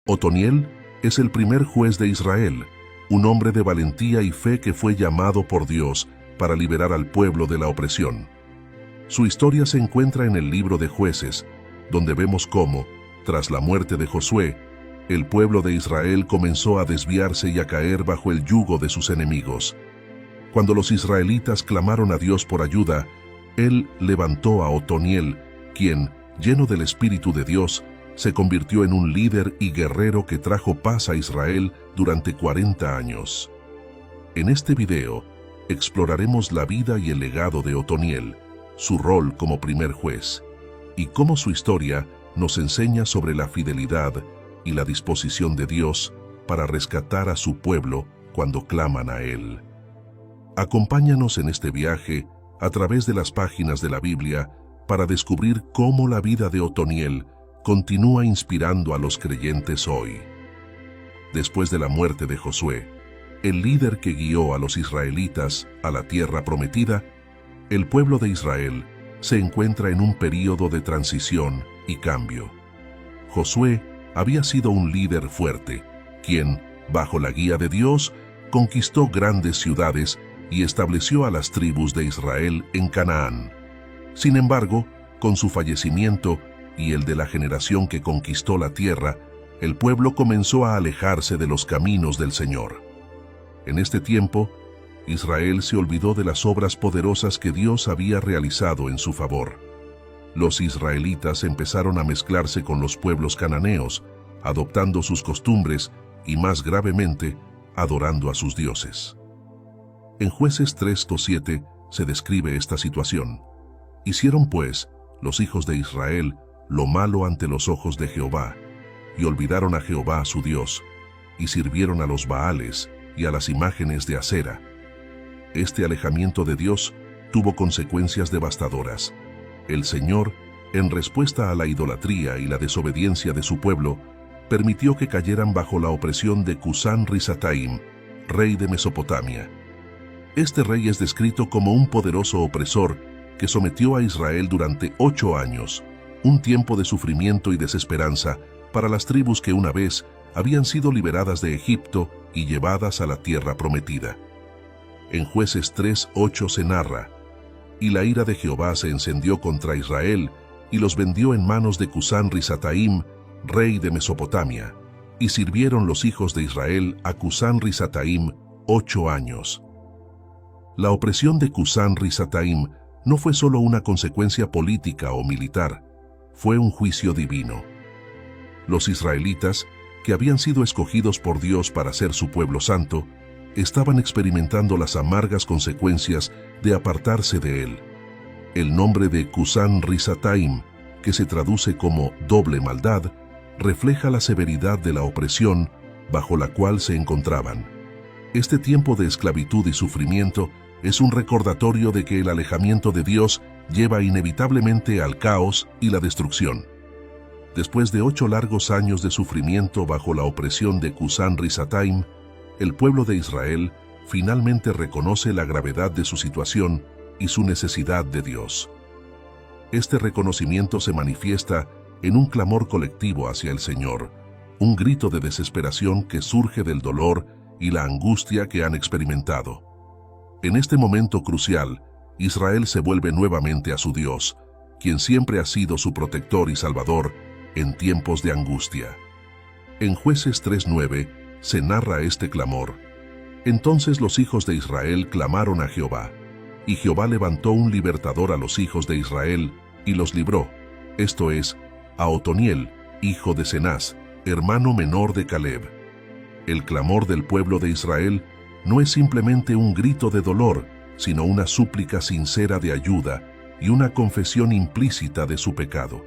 Otoniel es el primer juez de Israel, un hombre de valentía y fe que fue llamado por Dios para liberar al pueblo de la opresión. Su historia se encuentra en el libro de Jueces, donde vemos cómo, tras la muerte de Josué, el pueblo de Israel comenzó a desviarse y a caer bajo el yugo de sus enemigos. Cuando los israelitas clamaron a Dios por ayuda, Él levantó a Otoniel, quien, lleno del Espíritu de Dios, se convirtió en un líder y guerrero que trajo paz a Israel durante 40 años. En este video, exploraremos la vida y el legado de Otoniel, su rol como primer juez, y cómo su historia nos enseña sobre la fidelidad y la disposición de Dios para rescatar a su pueblo cuando claman a Él. Acompáñanos en este viaje a través de las páginas de la Biblia para descubrir cómo la vida de Otoniel continúa inspirando a los creyentes hoy. Después de la muerte de Josué, el líder que guió a los israelitas a la tierra prometida, el pueblo de Israel se encuentra en un período de transición y cambio. Josué había sido un líder fuerte, quien, bajo la guía de Dios, conquistó grandes ciudades y estableció a las tribus de Israel en Canaán. Sin embargo, con su fallecimiento y el de la generación que conquistó la tierra, el pueblo comenzó a alejarse de los caminos del Señor. En este tiempo, Israel se olvidó de las obras poderosas que Dios había realizado en su favor. Los israelitas empezaron a mezclarse con los pueblos cananeos, adoptando sus costumbres y, más gravemente, adorando a sus dioses. En Jueces 3:7 se describe esta situación. Hicieron pues los hijos de Israel lo malo ante los ojos de Jehová, y olvidaron a Jehová su Dios, y sirvieron a los Baales y a las imágenes de Acera. Este alejamiento de Dios tuvo consecuencias devastadoras. El Señor, en respuesta a la idolatría y la desobediencia de su pueblo, permitió que cayeran bajo la opresión de Cusán-Risataim, rey de Mesopotamia. Este rey es descrito como un poderoso opresor que sometió a Israel durante 8 años, un tiempo de sufrimiento y desesperanza para las tribus que una vez habían sido liberadas de Egipto y llevadas a la tierra prometida. En Jueces 3:8 se narra: «Y la ira de Jehová se encendió contra Israel, y los vendió en manos de Cusán-Risataim, rey de Mesopotamia, y sirvieron los hijos de Israel a Cusán-Risataim 8 años». La opresión de Cusán-Risataim no fue solo una consecuencia política o militar, fue un juicio divino. Los israelitas, que habían sido escogidos por Dios para ser su pueblo santo, estaban experimentando las amargas consecuencias de apartarse de Él. El nombre de Cusán-Risataim, que se traduce como doble maldad, refleja la severidad de la opresión bajo la cual se encontraban. Este tiempo de esclavitud y sufrimiento es un recordatorio de que el alejamiento de Dios lleva inevitablemente al caos y la destrucción. Después de 8 largos años de sufrimiento bajo la opresión de Cusán-Risataim, el pueblo de Israel finalmente reconoce la gravedad de su situación y su necesidad de Dios. Este reconocimiento se manifiesta en un clamor colectivo hacia el Señor, un grito de desesperación que surge del dolor y la angustia que han experimentado. En este momento crucial, Israel se vuelve nuevamente a su Dios, quien siempre ha sido su protector y salvador en tiempos de angustia. En Jueces 3:9 se narra este clamor: «Entonces los hijos de Israel clamaron a Jehová, y Jehová levantó un libertador a los hijos de Israel, y los libró, esto es, a Otoniel, hijo de Cenaz, hermano menor de Caleb». El clamor del pueblo de Israel no es simplemente un grito de dolor, sino una súplica sincera de ayuda y una confesión implícita de su pecado.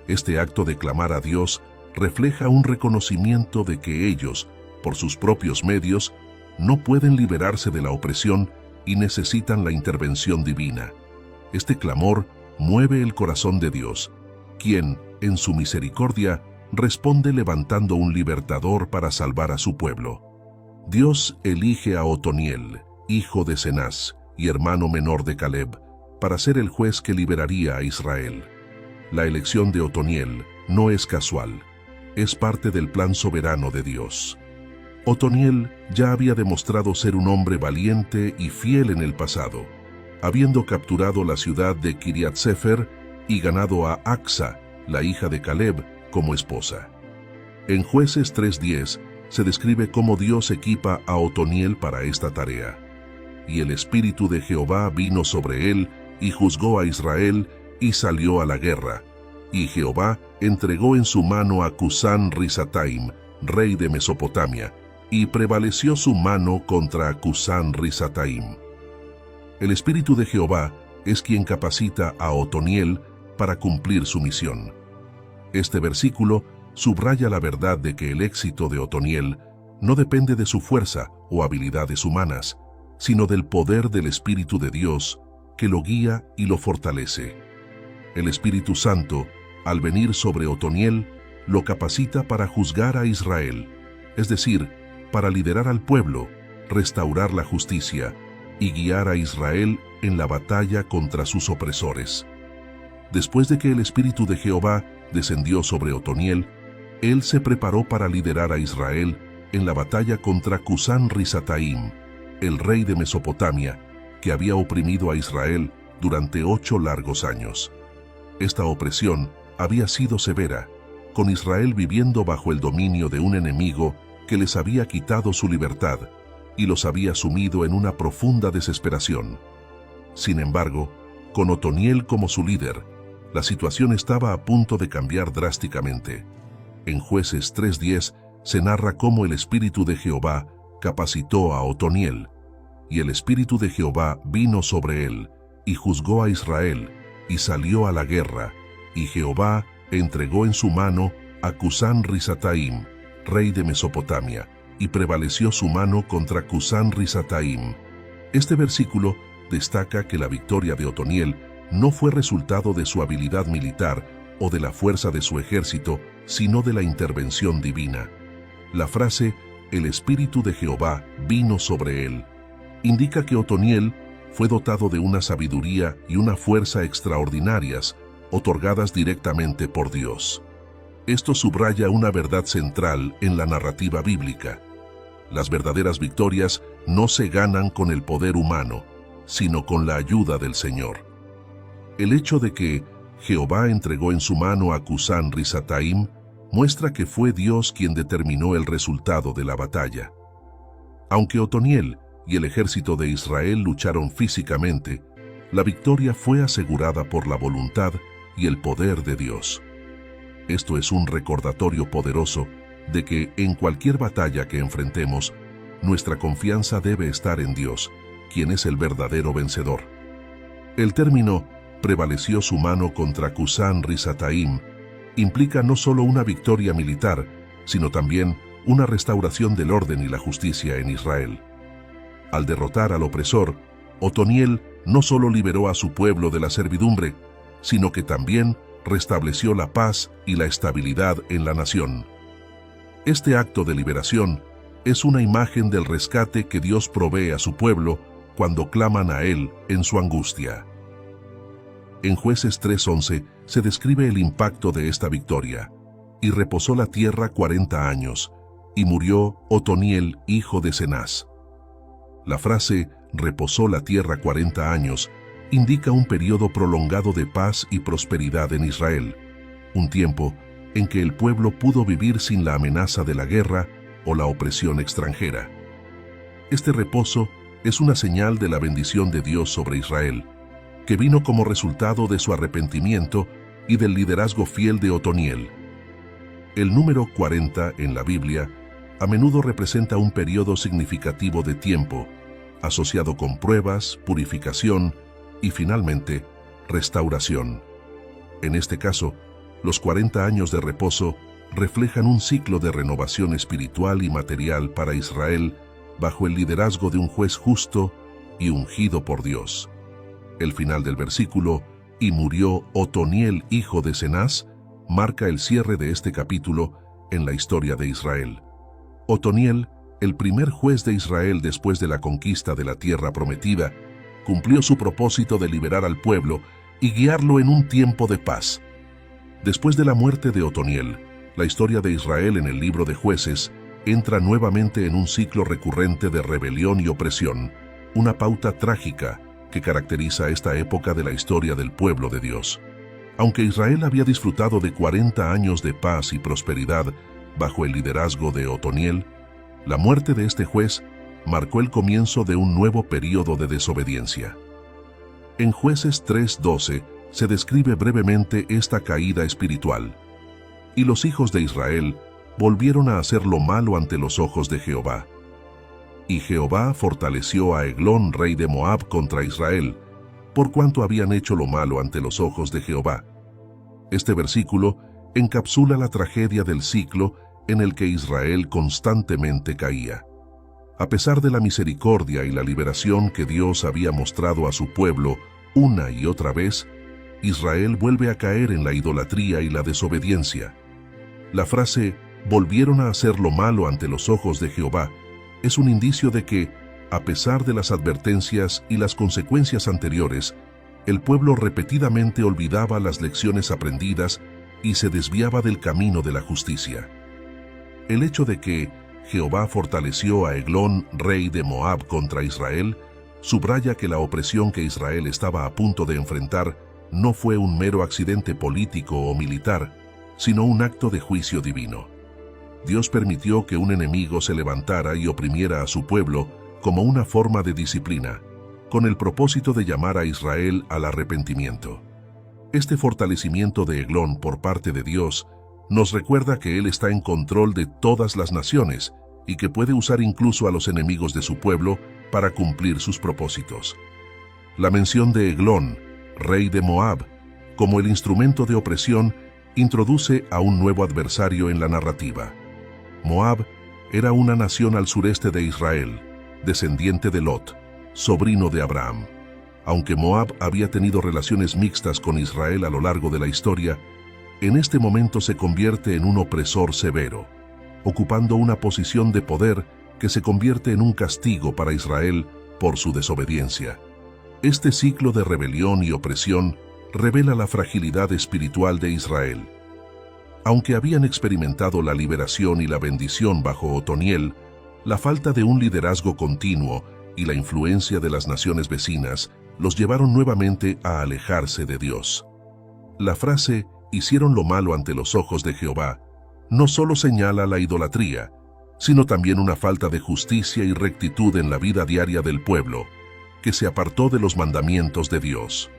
Este acto de clamar a Dios refleja un reconocimiento de que ellos, por sus propios medios, no pueden liberarse de la opresión y necesitan la intervención divina. Este clamor mueve el corazón de Dios, quien, en su misericordia, responde levantando un libertador para salvar a su pueblo. Dios elige a Otoniel, hijo de Cenaz y hermano menor de Caleb, para ser el juez que liberaría a Israel. La elección de Otoniel no es casual. es parte del plan soberano de Dios. Otoniel ya había demostrado ser un hombre valiente y fiel en el pasado, habiendo capturado la ciudad de Kiriat Sefer y ganado a Acsa, la hija de Caleb, como esposa. En Jueces 3:10 se describe cómo Dios equipa a Otoniel para esta tarea. Y el Espíritu de Jehová vino sobre él, y juzgó a Israel, y salió a la guerra. Y Jehová entregó en su mano a Cusán Risataim, rey de Mesopotamia, y prevaleció su mano contra Cusán Risataim. El Espíritu de Jehová es quien capacita a Otoniel para cumplir su misión. Este versículo subraya la verdad de que el éxito de Otoniel no depende de su fuerza o habilidades humanas, sino del poder del Espíritu de Dios que lo guía y lo fortalece. El Espíritu Santo, al venir sobre Otoniel, lo capacita para juzgar a Israel, es decir, para liderar al pueblo, restaurar la justicia y guiar a Israel en la batalla contra sus opresores. Después de que el Espíritu de Jehová descendió sobre Otoniel, él se preparó para liderar a Israel en la batalla contra Cusán Risataim, el rey de Mesopotamia, que había oprimido a Israel durante 8 largos años. Esta opresión había sido severa, con Israel viviendo bajo el dominio de un enemigo que les había quitado su libertad y los había sumido en una profunda desesperación. Sin embargo, con Otoniel como su líder, la situación estaba a punto de cambiar drásticamente. En Jueces 3:10 se narra cómo el Espíritu de Jehová capacitó a Otoniel, y el Espíritu de Jehová vino sobre él, y juzgó a Israel, y salió a la guerra, y Jehová entregó en su mano a Cusán Risataim, rey de Mesopotamia, y prevaleció su mano contra Cusán Risataim. Este versículo destaca que la victoria de Otoniel no fue resultado de su habilidad militar o de la fuerza de su ejército, sino de la intervención divina. La frase, el Espíritu de Jehová vino sobre él, indica que Otoniel fue dotado de una sabiduría y una fuerza extraordinarias, otorgadas directamente por Dios. Esto subraya una verdad central en la narrativa bíblica. Las verdaderas victorias no se ganan con el poder humano, sino con la ayuda del Señor. El hecho de que Jehová entregó en su mano a Cusán Risataim muestra que fue Dios quien determinó el resultado de la batalla. Aunque Otoniel y el ejército de Israel lucharon físicamente, la victoria fue asegurada por la voluntad y el poder de Dios. Esto es un recordatorio poderoso de que en cualquier batalla que enfrentemos, nuestra confianza debe estar en Dios, quien es el verdadero vencedor. El término prevaleció su mano contra Cusán Risataim implica no solo una victoria militar, sino también una restauración del orden y la justicia en Israel. Al derrotar al opresor, Otoniel no solo liberó a su pueblo de la servidumbre, sino que también restableció la paz y la estabilidad en la nación. Este acto de liberación es una imagen del rescate que Dios provee a su pueblo cuando claman a Él en su angustia. En Jueces 3:11 se describe el impacto de esta victoria. Y reposó la tierra 40 años, y murió Otoniel, hijo de Cenaz. La frase reposó la tierra 40 años indica un periodo prolongado de paz y prosperidad en Israel, un tiempo en que el pueblo pudo vivir sin la amenaza de la guerra o la opresión extranjera. Este reposo es una señal de la bendición de Dios sobre Israel, que vino como resultado de su arrepentimiento y del liderazgo fiel de Otoniel. El número 40 en la Biblia a menudo representa un periodo significativo de tiempo, asociado con pruebas, purificación y finalmente, restauración. En este caso, los 40 años de reposo reflejan un ciclo de renovación espiritual y material para Israel bajo el liderazgo de un juez justo y ungido por Dios. El final del versículo, y murió Otoniel, hijo de Cenaz, marca el cierre de este capítulo en la historia de Israel. Otoniel, el primer juez de Israel después de la conquista de la tierra prometida, cumplió su propósito de liberar al pueblo y guiarlo en un tiempo de paz. Después de la muerte de Otoniel, La historia de Israel en el libro de Jueces entra nuevamente en un ciclo recurrente de rebelión y opresión, una pauta trágica que caracteriza esta época de la historia del pueblo de Dios. Aunque Israel había disfrutado de 40 años de paz y prosperidad bajo el liderazgo de Otoniel, la muerte de este juez marcó el comienzo de un nuevo período de desobediencia. En Jueces 3:12 se describe brevemente esta caída espiritual. Y los hijos de Israel volvieron a hacer lo malo ante los ojos de Jehová. Y Jehová fortaleció a Eglón, rey de Moab, contra Israel, por cuanto habían hecho lo malo ante los ojos de Jehová. Este versículo encapsula la tragedia del ciclo en el que Israel constantemente caía. A pesar de la misericordia y la liberación que Dios había mostrado a su pueblo una y otra vez, Israel vuelve a caer en la idolatría y la desobediencia. La frase «volvieron a hacer lo malo ante los ojos de Jehová» es un indicio de que, a pesar de las advertencias y las consecuencias anteriores, el pueblo repetidamente olvidaba las lecciones aprendidas y se desviaba del camino de la justicia. El hecho de que Jehová fortaleció a Eglón, rey de Moab, contra Israel, subraya que la opresión que Israel estaba a punto de enfrentar no fue un mero accidente político o militar, sino un acto de juicio divino. Dios permitió que un enemigo se levantara y oprimiera a su pueblo como una forma de disciplina, con el propósito de llamar a Israel al arrepentimiento. Este fortalecimiento de Eglón por parte de Dios nos recuerda que Él está en control de todas las naciones y que puede usar incluso a los enemigos de su pueblo para cumplir sus propósitos. La mención de Eglón, rey de Moab, como el instrumento de opresión, introduce a un nuevo adversario en la narrativa. Moab era una nación al sureste de Israel, descendiente de Lot, sobrino de Abraham. Aunque Moab había tenido relaciones mixtas con Israel a lo largo de la historia, en este momento se convierte en un opresor severo, ocupando una posición de poder que se convierte en un castigo para Israel por su desobediencia. Este ciclo de rebelión y opresión revela la fragilidad espiritual de Israel. Aunque habían experimentado la liberación y la bendición bajo Otoniel, la falta de un liderazgo continuo y la influencia de las naciones vecinas los llevaron nuevamente a alejarse de Dios. La frase «hicieron lo malo ante los ojos de Jehová» no solo señala la idolatría, sino también una falta de justicia y rectitud en la vida diaria del pueblo, que se apartó de los mandamientos de Dios.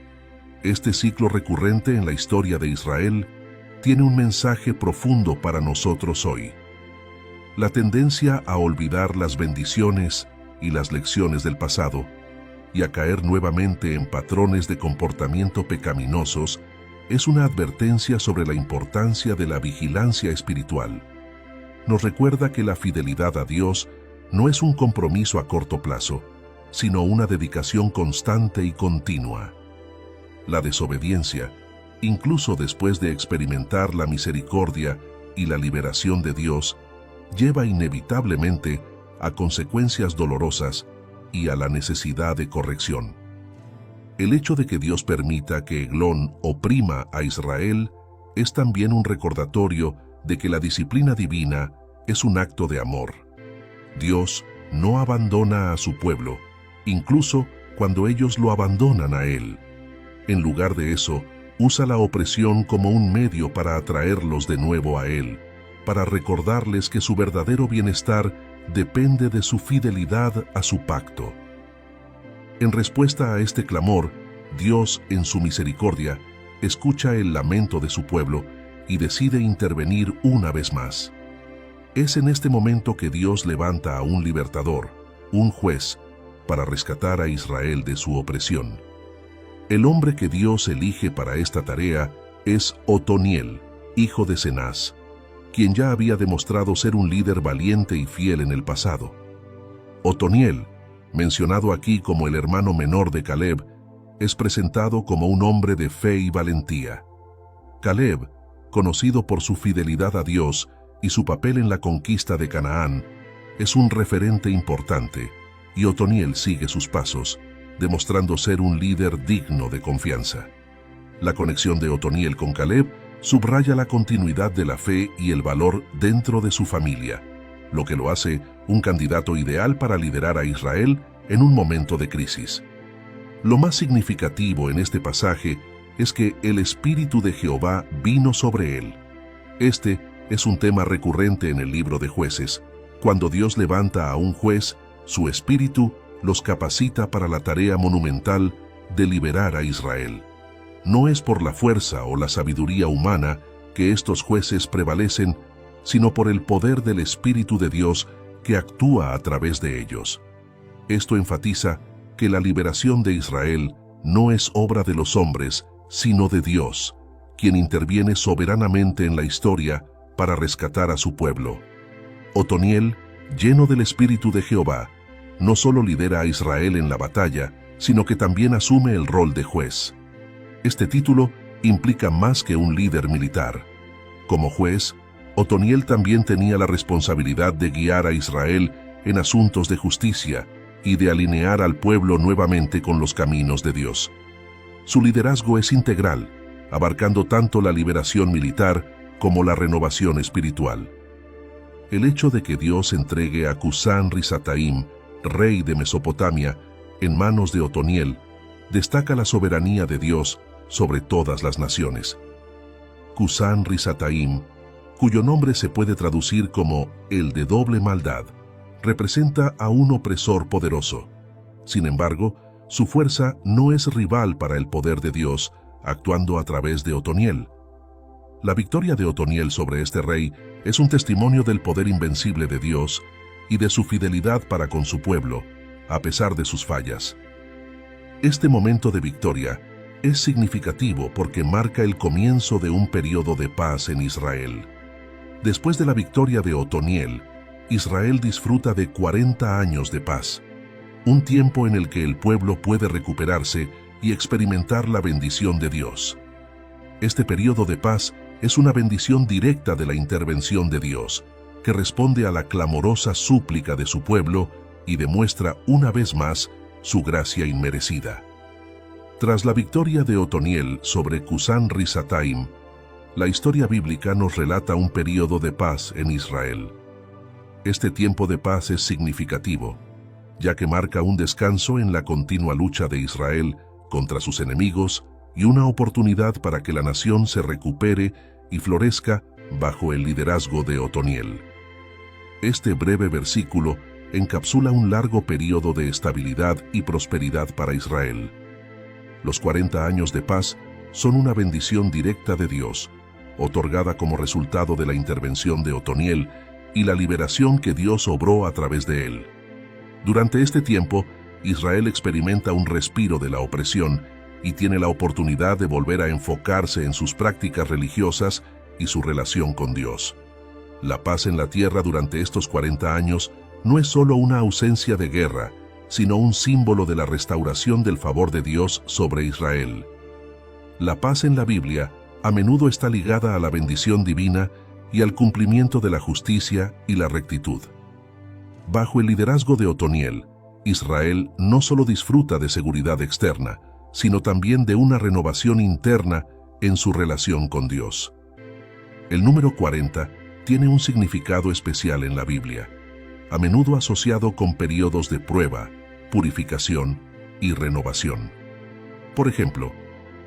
Este ciclo recurrente en la historia de Israel tiene un mensaje profundo para nosotros hoy. La tendencia a olvidar las bendiciones y las lecciones del pasado y a caer nuevamente en patrones de comportamiento pecaminosos es una advertencia sobre la importancia de la vigilancia espiritual. Nos recuerda que la fidelidad a Dios no es un compromiso a corto plazo, sino una dedicación constante y continua. La desobediencia, incluso después de experimentar la misericordia y la liberación de Dios, lleva inevitablemente a consecuencias dolorosas y a la necesidad de corrección. El hecho de que Dios permita que Eglón oprima a Israel es también un recordatorio de que la disciplina divina es un acto de amor. Dios no abandona a su pueblo, incluso cuando ellos lo abandonan a Él. En lugar de eso, usa la opresión como un medio para atraerlos de nuevo a Él, para recordarles que su verdadero bienestar depende de su fidelidad a su pacto. En respuesta a este clamor, Dios, en su misericordia, escucha el lamento de su pueblo y decide intervenir una vez más. Es en este momento que Dios levanta a un libertador, un juez, para rescatar a Israel de su opresión. El hombre que Dios elige para esta tarea es Otoniel, hijo de Cenaz, quien ya había demostrado ser un líder valiente y fiel en el pasado. Otoniel, mencionado aquí como el hermano menor de Caleb, es presentado como un hombre de fe y valentía. Caleb, conocido por su fidelidad a Dios y su papel en la conquista de Canaán, es un referente importante, y Otoniel sigue sus pasos, demostrando ser un líder digno de confianza. La conexión de Otoniel con Caleb subraya la continuidad de la fe y el valor dentro de su familia, lo que lo hace un candidato ideal para liderar a Israel en un momento de crisis. Lo más significativo en este pasaje es que el Espíritu de Jehová vino sobre él. Este es un tema recurrente en el libro de Jueces. Cuando Dios levanta a un juez, su Espíritu los capacita para la tarea monumental de liberar a Israel. No es por la fuerza o la sabiduría humana que estos jueces prevalecen, sino por el poder del Espíritu de Dios que actúa a través de ellos. Esto enfatiza que la liberación de Israel no es obra de los hombres, sino de Dios, quien interviene soberanamente en la historia para rescatar a su pueblo. Otoniel, lleno del Espíritu de Jehová, no solo lidera a Israel en la batalla, sino que también asume el rol de juez. Este título implica más que un líder militar. Como juez, Otoniel también tenía la responsabilidad de guiar a Israel en asuntos de justicia y de alinear al pueblo nuevamente con los caminos de Dios. Su liderazgo es integral, abarcando tanto la liberación militar como la renovación espiritual. El hecho de que Dios entregue a Cusán-Risataim, rey de Mesopotamia, en manos de Otoniel, destaca la soberanía de Dios sobre todas las naciones. Cusán-Risataim, cuyo nombre se puede traducir como el de doble maldad, representa a un opresor poderoso. Sin embargo, su fuerza no es rival para el poder de Dios, actuando a través de Otoniel. La victoria de Otoniel sobre este rey es un testimonio del poder invencible de Dios y de su fidelidad para con su pueblo, a pesar de sus fallas. Este momento de victoria es significativo porque marca el comienzo de un periodo de paz en Israel. Después de la victoria de Otoniel, Israel disfruta de 40 años de paz, un tiempo en el que el pueblo puede recuperarse y experimentar la bendición de Dios. Este periodo de paz es una bendición directa de la intervención de Dios, que responde a la clamorosa súplica de su pueblo y demuestra una vez más su gracia inmerecida. Tras la victoria de Otoniel sobre Cusán-Risataim, la historia bíblica nos relata un periodo de paz en Israel. Este tiempo de paz es significativo, ya que marca un descanso en la continua lucha de Israel contra sus enemigos y una oportunidad para que la nación se recupere y florezca bajo el liderazgo de Otoniel. Este breve versículo encapsula un largo periodo de estabilidad y prosperidad para Israel. Los 40 años de paz son una bendición directa de Dios, otorgada como resultado de la intervención de Otoniel y la liberación que Dios obró a través de él. Durante este tiempo, Israel experimenta un respiro de la opresión y tiene la oportunidad de volver a enfocarse en sus prácticas religiosas y su relación con Dios. La paz en la tierra durante estos 40 años no es solo una ausencia de guerra, sino un símbolo de la restauración del favor de Dios sobre Israel. La paz en la Biblia a menudo está ligada a la bendición divina y al cumplimiento de la justicia y la rectitud. Bajo el liderazgo de Otoniel, Israel no solo disfruta de seguridad externa, sino también de una renovación interna en su relación con Dios. El número 40 tiene un significado especial en la Biblia, a menudo asociado con periodos de prueba, purificación y renovación. Por ejemplo,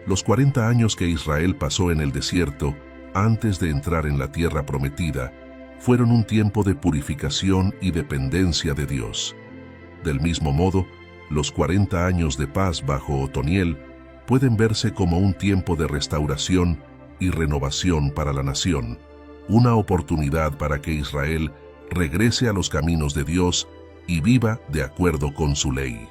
los 40 años que Israel pasó en el desierto antes de entrar en la tierra prometida fueron un tiempo de purificación y dependencia de Dios. Del mismo modo, los 40 años de paz bajo Otoniel pueden verse como un tiempo de restauración y renovación para la nación, una oportunidad para que Israel regrese a los caminos de Dios y viva de acuerdo con su ley.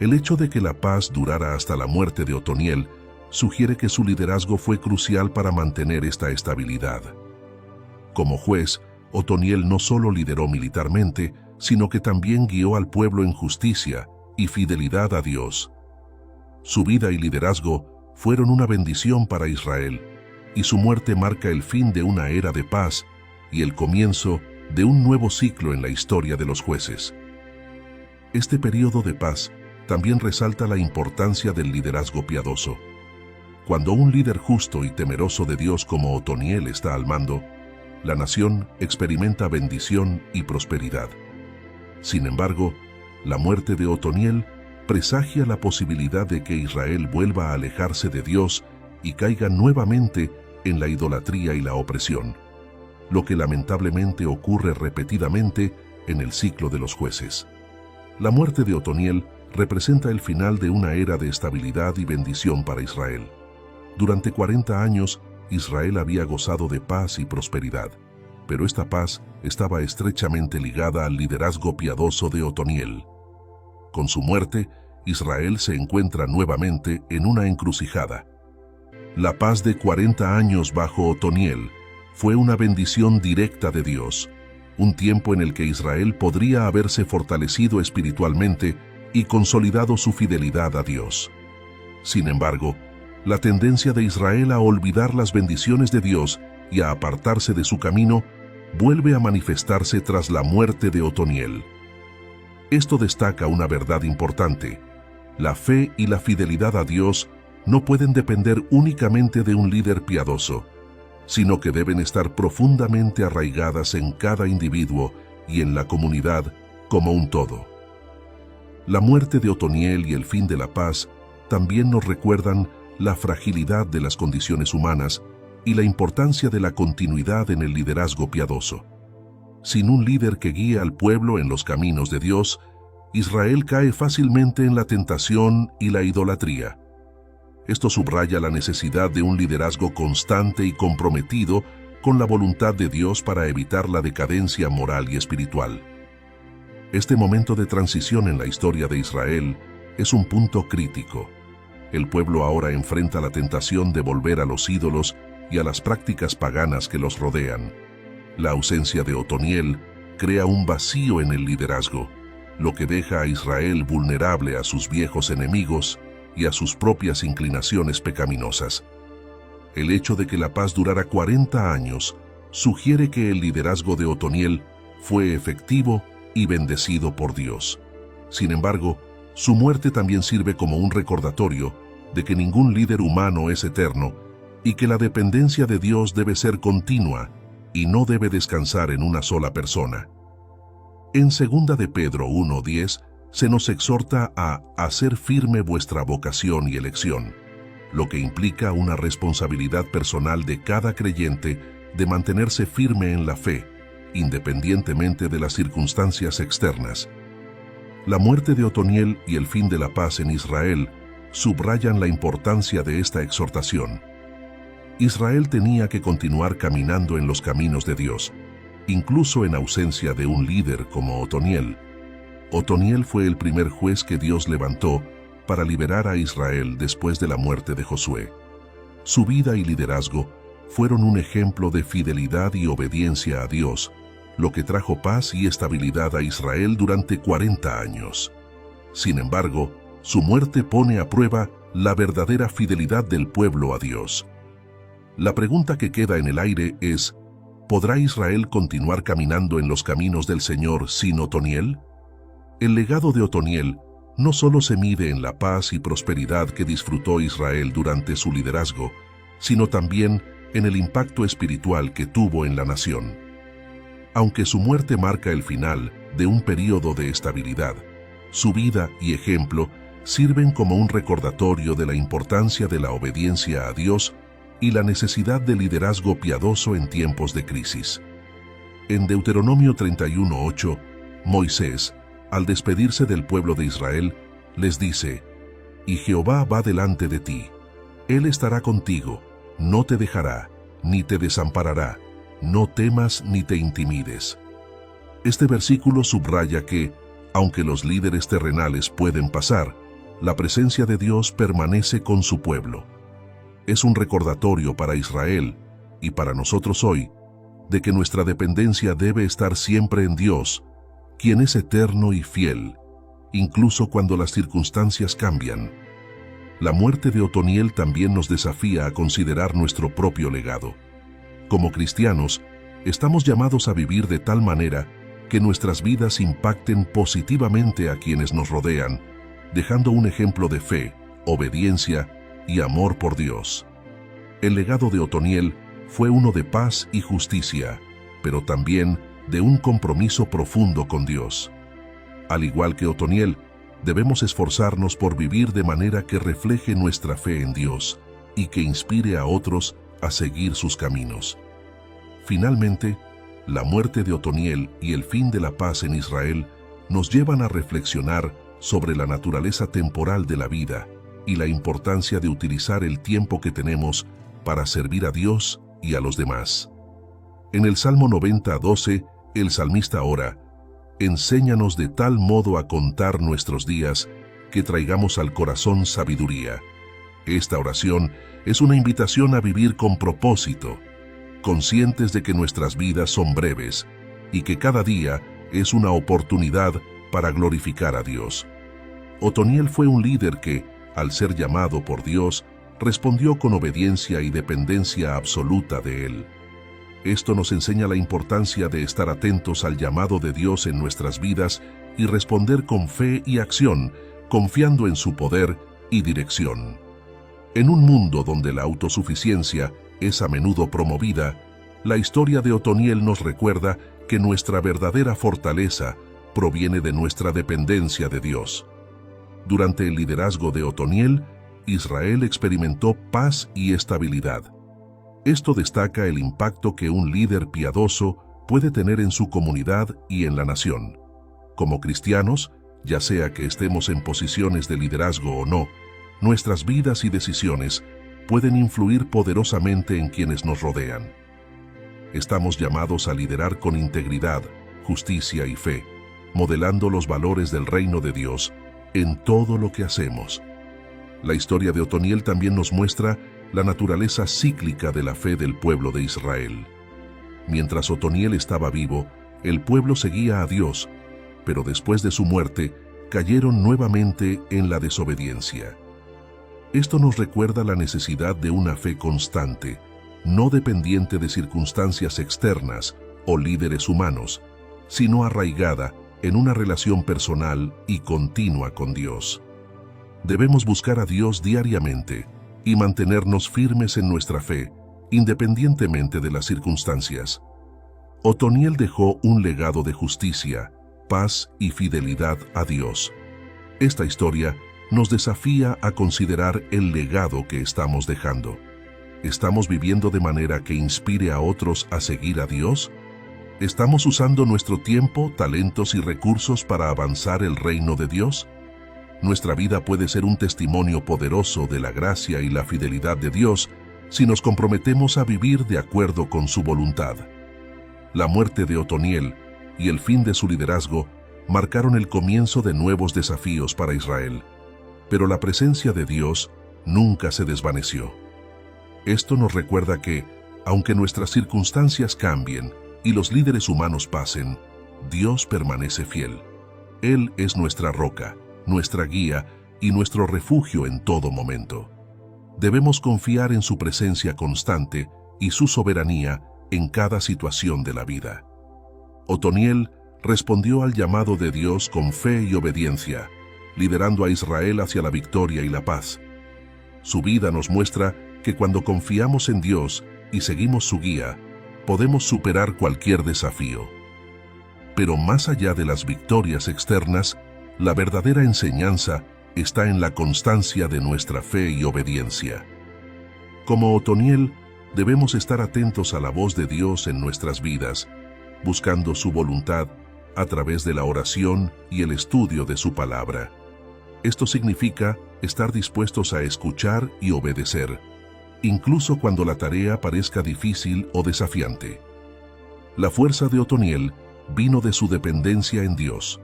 El hecho de que la paz durara hasta la muerte de Otoniel sugiere que su liderazgo fue crucial para mantener esta estabilidad. Como juez, Otoniel no solo lideró militarmente, sino que también guió al pueblo en justicia y fidelidad a Dios. Su vida y liderazgo fueron una bendición para Israel, y su muerte marca el fin de una era de paz y el comienzo de un nuevo ciclo en la historia de los jueces. Este periodo de paz también resalta la importancia del liderazgo piadoso. Cuando un líder justo y temeroso de Dios como Otoniel está al mando, la nación experimenta bendición y prosperidad. Sin embargo, la muerte de Otoniel presagia la posibilidad de que Israel vuelva a alejarse de Dios y caiga nuevamente en la idolatría y la opresión, lo que lamentablemente ocurre repetidamente en el ciclo de los jueces. La muerte de Otoniel representa el final de una era de estabilidad y bendición para Israel. Durante 40 años, Israel había gozado de paz y prosperidad, pero esta paz estaba estrechamente ligada al liderazgo piadoso de Otoniel. Con su muerte, Israel se encuentra nuevamente en una encrucijada. La paz de 40 años bajo Otoniel fue una bendición directa de Dios, un tiempo en el que Israel podría haberse fortalecido espiritualmente y consolidado su fidelidad a Dios. Sin embargo, la tendencia de Israel a olvidar las bendiciones de Dios y a apartarse de su camino vuelve a manifestarse tras la muerte de Otoniel. Esto destaca una verdad importante: la fe y la fidelidad a Dios no pueden depender únicamente de un líder piadoso, sino que deben estar profundamente arraigadas en cada individuo y en la comunidad como un todo. La muerte de Otoniel y el fin de la paz también nos recuerdan la fragilidad de las condiciones humanas y la importancia de la continuidad en el liderazgo piadoso. Sin un líder que guíe al pueblo en los caminos de Dios, Israel cae fácilmente en la tentación y la idolatría. Esto subraya la necesidad de un liderazgo constante y comprometido con la voluntad de Dios para evitar la decadencia moral y espiritual. Este momento de transición en la historia de Israel es un punto crítico. El pueblo ahora enfrenta la tentación de volver a los ídolos y a las prácticas paganas que los rodean. La ausencia de Otoniel crea un vacío en el liderazgo, lo que deja a Israel vulnerable a sus viejos enemigos y a sus propias inclinaciones pecaminosas. El hecho de que la paz durara 40 años sugiere que el liderazgo de Otoniel fue efectivo y bendecido por Dios. Sin embargo, su muerte también sirve como un recordatorio de que ningún líder humano es eterno y que la dependencia de Dios debe ser continua y no debe descansar en una sola persona. En 2 de Pedro 1:10 se nos exhorta a hacer firme vuestra vocación y elección, lo que implica una responsabilidad personal de cada creyente de mantenerse firme en la fe, independientemente de las circunstancias externas. La muerte de Otoniel y el fin de la paz en Israel subrayan la importancia de esta exhortación. Israel tenía que continuar caminando en los caminos de Dios, incluso en ausencia de un líder como Otoniel. Otoniel fue el primer juez que Dios levantó para liberar a Israel después de la muerte de Josué. Su vida y liderazgo fueron un ejemplo de fidelidad y obediencia a Dios, lo que trajo paz y estabilidad a Israel durante 40 años. Sin embargo, su muerte pone a prueba la verdadera fidelidad del pueblo a Dios. La pregunta que queda en el aire es: ¿podrá Israel continuar caminando en los caminos del Señor sin Otoniel? El legado de Otoniel no solo se mide en la paz y prosperidad que disfrutó Israel durante su liderazgo, sino también en el impacto espiritual que tuvo en la nación. Aunque su muerte marca el final de un período de estabilidad, su vida y ejemplo sirven como un recordatorio de la importancia de la obediencia a Dios y la necesidad de liderazgo piadoso en tiempos de crisis. En Deuteronomio 31:8, Moisés, al despedirse del pueblo de Israel, les dice: «Y Jehová va delante de ti. Él estará contigo, no te dejará, ni te desamparará. No temas ni te intimides». Este versículo subraya que, aunque los líderes terrenales pueden pasar, la presencia de Dios permanece con su pueblo. Es un recordatorio para Israel y para nosotros hoy de que nuestra dependencia debe estar siempre en Dios, quien es eterno y fiel, incluso cuando las circunstancias cambian. La muerte de Otoniel también nos desafía a considerar nuestro propio legado. Como cristianos, estamos llamados a vivir de tal manera que nuestras vidas impacten positivamente a quienes nos rodean, dejando un ejemplo de fe, obediencia y amor por Dios. El legado de Otoniel fue uno de paz y justicia, pero también de un compromiso profundo con Dios. Al igual que Otoniel, debemos esforzarnos por vivir de manera que refleje nuestra fe en Dios y que inspire a otros a seguir sus caminos. Finalmente, la muerte de Otoniel y el fin de la paz en Israel nos llevan a reflexionar sobre la naturaleza temporal de la vida y la importancia de utilizar el tiempo que tenemos para servir a Dios y a los demás. En el Salmo 90:12, el salmista ora: «Enséñanos de tal modo a contar nuestros días que traigamos al corazón sabiduría». Esta oración es una invitación a vivir con propósito, conscientes de que nuestras vidas son breves y que cada día es una oportunidad para glorificar a Dios. Otoniel fue un líder que, al ser llamado por Dios, respondió con obediencia y dependencia absoluta de Él. Esto nos enseña la importancia de estar atentos al llamado de Dios en nuestras vidas y responder con fe y acción, confiando en su poder y dirección. En un mundo donde la autosuficiencia es a menudo promovida, la historia de Otoniel nos recuerda que nuestra verdadera fortaleza proviene de nuestra dependencia de Dios. Durante el liderazgo de Otoniel, Israel experimentó paz y estabilidad. Esto destaca el impacto que un líder piadoso puede tener en su comunidad y en la nación. Como cristianos, ya sea que estemos en posiciones de liderazgo o no, nuestras vidas y decisiones pueden influir poderosamente en quienes nos rodean. Estamos llamados a liderar con integridad, justicia y fe, modelando los valores del reino de Dios en todo lo que hacemos. La historia de Otoniel también nos muestra la naturaleza cíclica de la fe del pueblo de Israel. Mientras Otoniel estaba vivo, el pueblo seguía a Dios, pero después de su muerte, cayeron nuevamente en la desobediencia. Esto nos recuerda la necesidad de una fe constante, no dependiente de circunstancias externas o líderes humanos, sino arraigada en una relación personal y continua con Dios. Debemos buscar a Dios diariamente y mantenernos firmes en nuestra fe, independientemente de las circunstancias. Otoniel dejó un legado de justicia, paz y fidelidad a Dios. Esta historia nos desafía a considerar el legado que estamos dejando. ¿Estamos viviendo de manera que inspire a otros a seguir a Dios? ¿Estamos usando nuestro tiempo, talentos y recursos para avanzar el reino de Dios? Nuestra vida puede ser un testimonio poderoso de la gracia y la fidelidad de Dios si nos comprometemos a vivir de acuerdo con su voluntad. La muerte de Otoniel y el fin de su liderazgo marcaron el comienzo de nuevos desafíos para Israel, pero la presencia de Dios nunca se desvaneció. Esto nos recuerda que, aunque nuestras circunstancias cambien y los líderes humanos pasen, Dios permanece fiel. Él es nuestra roca, nuestra guía y nuestro refugio en todo momento. Debemos confiar en su presencia constante y su soberanía en cada situación de la vida. Otoniel respondió al llamado de Dios con fe y obediencia, liderando a Israel hacia la victoria y la paz. Su vida nos muestra que cuando confiamos en Dios y seguimos su guía, podemos superar cualquier desafío. Pero más allá de las victorias externas, la verdadera enseñanza está en la constancia de nuestra fe y obediencia. Como Otoniel, debemos estar atentos a la voz de Dios en nuestras vidas, buscando su voluntad a través de la oración y el estudio de su palabra. Esto significa estar dispuestos a escuchar y obedecer, incluso cuando la tarea parezca difícil o desafiante. La fuerza de Otoniel vino de su dependencia en Dios.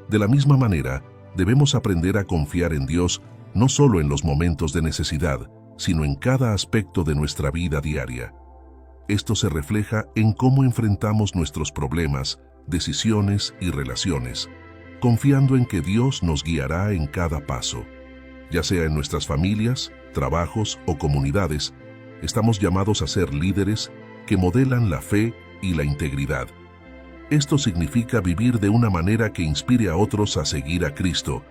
De la misma manera, debemos aprender a confiar en Dios no solo en los momentos de necesidad, sino en cada aspecto de nuestra vida diaria. Esto se refleja en cómo enfrentamos nuestros problemas, decisiones y relaciones, confiando en que Dios nos guiará en cada paso. Ya sea en nuestras familias, trabajos o comunidades, estamos llamados a ser líderes que modelan la fe y la integridad. Esto significa vivir de una manera que inspire a otros a seguir a Cristo,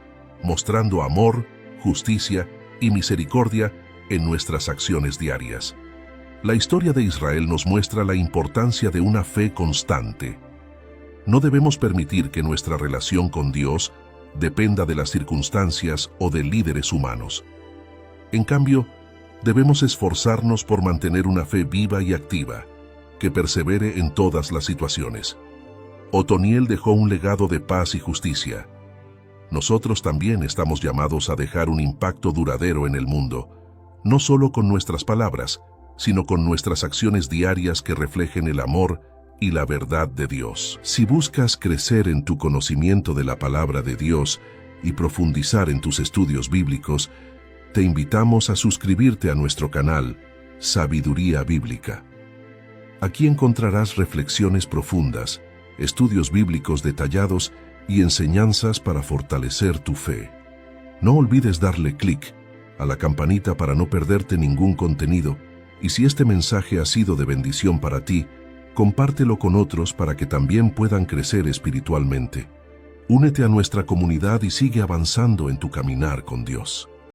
mostrando amor, justicia y misericordia en nuestras acciones diarias. La historia de Israel nos muestra la importancia de una fe constante. No debemos permitir que nuestra relación con Dios dependa de las circunstancias o de líderes humanos. En cambio, debemos esforzarnos por mantener una fe viva y activa, que persevere en todas las situaciones. Otoniel dejó un legado de paz y justicia. Nosotros también estamos llamados a dejar un impacto duradero en el mundo, no solo con nuestras palabras, sino con nuestras acciones diarias que reflejen el amor y la verdad de Dios. Si buscas crecer en tu conocimiento de la palabra de Dios y profundizar en tus estudios bíblicos, te invitamos a suscribirte a nuestro canal Sabiduría Bíblica. Aquí encontrarás reflexiones profundas, estudios bíblicos detallados y enseñanzas para fortalecer tu fe. No olvides darle clic a la campanita para no perderte ningún contenido, y si este mensaje ha sido de bendición para ti, compártelo con otros para que también puedan crecer espiritualmente. Únete a nuestra comunidad y sigue avanzando en tu caminar con Dios.